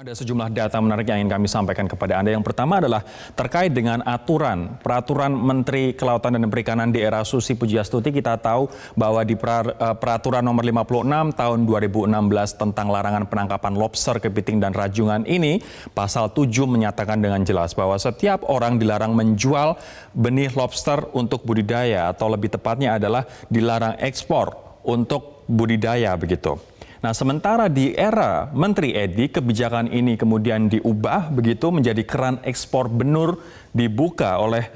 Ada sejumlah data menarik yang ingin kami sampaikan kepada Anda. Yang pertama adalah terkait dengan peraturan Menteri Kelautan dan Perikanan di era Susi Pujiastuti. Kita tahu bahwa di peraturan nomor 56 tahun 2016 tentang larangan penangkapan lobster, kepiting, dan rajungan ini, pasal 7 menyatakan dengan jelas bahwa setiap orang dilarang menjual benih lobster untuk budidaya, atau lebih tepatnya adalah dilarang ekspor untuk budidaya begitu. Nah, sementara di era Menteri Edi, kebijakan ini kemudian diubah begitu menjadi keran ekspor benur dibuka oleh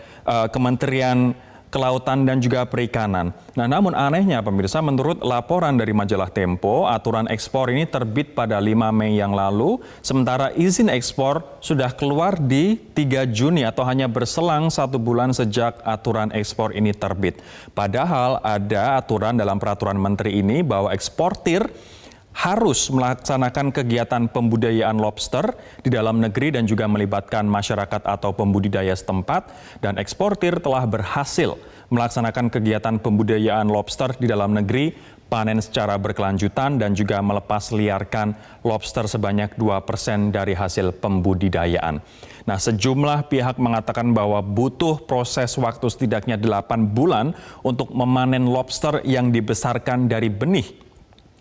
Kementerian Kelautan dan juga Perikanan. Nah, namun anehnya pemirsa, menurut laporan dari majalah Tempo, aturan ekspor ini terbit pada 5 Mei yang lalu, sementara izin ekspor sudah keluar di 3 Juni atau hanya berselang 1 bulan sejak aturan ekspor ini terbit. Padahal ada aturan dalam peraturan menteri ini bahwa eksportir harus melaksanakan kegiatan pembudidayaan lobster di dalam negeri dan juga melibatkan masyarakat atau pembudidaya setempat, dan eksportir telah berhasil melaksanakan kegiatan pembudidayaan lobster di dalam negeri, panen secara berkelanjutan, dan juga melepas liarkan lobster sebanyak 2% dari hasil pembudidayaan. Nah, sejumlah pihak mengatakan bahwa butuh proses waktu setidaknya 8 bulan untuk memanen lobster yang dibesarkan dari benih.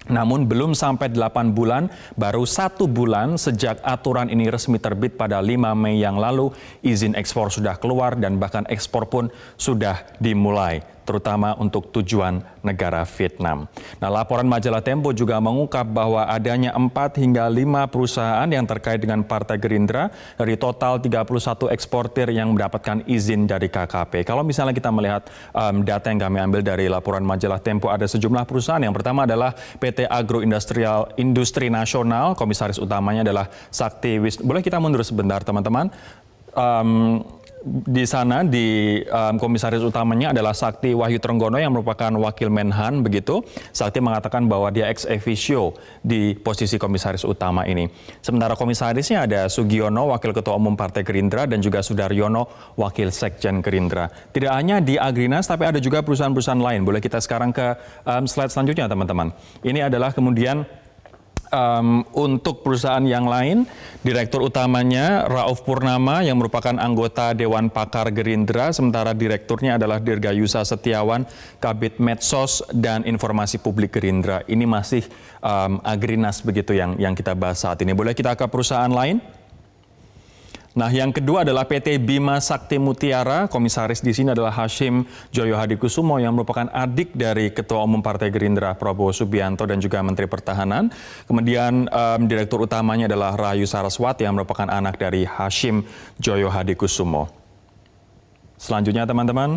Namun belum sampai 8 bulan, baru 1 bulan sejak aturan ini resmi terbit pada 5 Mei yang lalu, izin ekspor sudah keluar dan bahkan ekspor pun sudah dimulai, terutama untuk tujuan negara Vietnam. Nah, laporan majalah Tempo juga mengungkap bahwa adanya 4 hingga 5 perusahaan yang terkait dengan Partai Gerindra dari total 31 eksportir yang mendapatkan izin dari KKP. Kalau misalnya kita melihat data yang kami ambil dari laporan majalah Tempo, ada sejumlah perusahaan. Yang pertama adalah PT Agroindustrial Industri Nasional, komisaris utamanya adalah Sakti Wisnu. Boleh kita mundur sebentar, teman-teman? Di sana komisaris utamanya adalah Sakti Wahyu Trenggono yang merupakan wakil Menhan begitu. Sakti mengatakan bahwa dia ex officio di posisi komisaris utama ini. Sementara komisarisnya ada Sugiono, wakil ketua umum Partai Gerindra, dan juga Sudaryono, wakil sekjen Gerindra. Tidak hanya di Agrinas, tapi ada juga perusahaan-perusahaan lain. Boleh kita sekarang ke slide selanjutnya, teman-teman. Ini adalah kemudian untuk perusahaan yang lain, direktur utamanya Rauf Purnama yang merupakan anggota Dewan Pakar Gerindra, sementara direkturnya adalah Dirgayusa Setiawan, Kabid Medsos dan Informasi Publik Gerindra. Ini masih Agrinas begitu yang kita bahas saat ini. Boleh kita ke perusahaan lain? Nah, yang kedua adalah PT Bima Sakti Mutiara. Komisaris di sini adalah Hashim Joyo Hadikusumo yang merupakan adik dari Ketua Umum Partai Gerindra Prabowo Subianto dan juga Menteri Pertahanan. Kemudian direktur utamanya adalah Rahayu Saraswati yang merupakan anak dari Hashim Joyo Hadikusumo. Selanjutnya, teman-teman,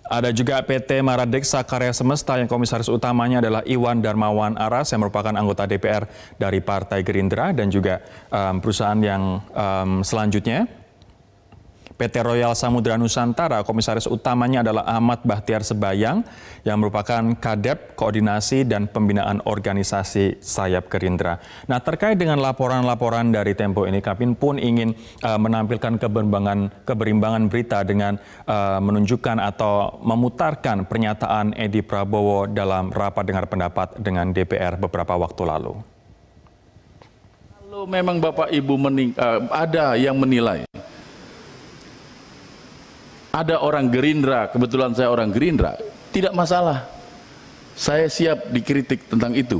ada juga PT Maradeksa Karya Semesta yang komisaris utamanya adalah Iwan Darmawan Aras yang merupakan anggota DPR dari Partai Gerindra, dan juga perusahaan yang selanjutnya PT Royal Samudra Nusantara, komisaris utamanya adalah Ahmad Bahtiar Sebayang yang merupakan Kadep Koordinasi dan Pembinaan Organisasi Sayap Gerindra. Nah, terkait dengan laporan-laporan dari Tempo ini, kami pun ingin menampilkan keberimbangan berita dengan menunjukkan atau memutarkan pernyataan Edi Prabowo dalam rapat dengar pendapat dengan DPR beberapa waktu lalu. Kalau memang Bapak Ibu ada yang menilai, ada orang Gerindra, kebetulan saya orang Gerindra, tidak masalah. Saya siap dikritik tentang itu.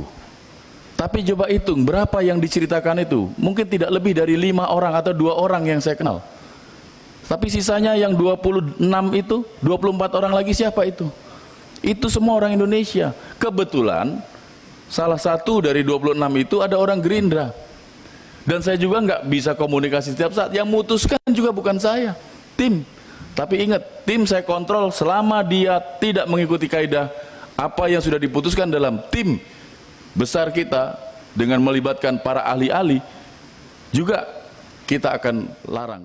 Tapi coba hitung berapa yang diceritakan itu. Mungkin tidak lebih dari 5 orang atau 2 orang yang saya kenal. Tapi sisanya yang 26 itu, 24 orang lagi siapa itu? Itu semua orang Indonesia. Kebetulan salah satu dari 26 itu ada orang Gerindra. Dan saya juga nggak bisa komunikasi setiap saat. Yang memutuskan juga bukan saya, tim. Tapi ingat, tim saya kontrol selama dia tidak mengikuti kaidah apa yang sudah diputuskan dalam tim besar kita dengan melibatkan para ahli-ahli, juga kita akan larang.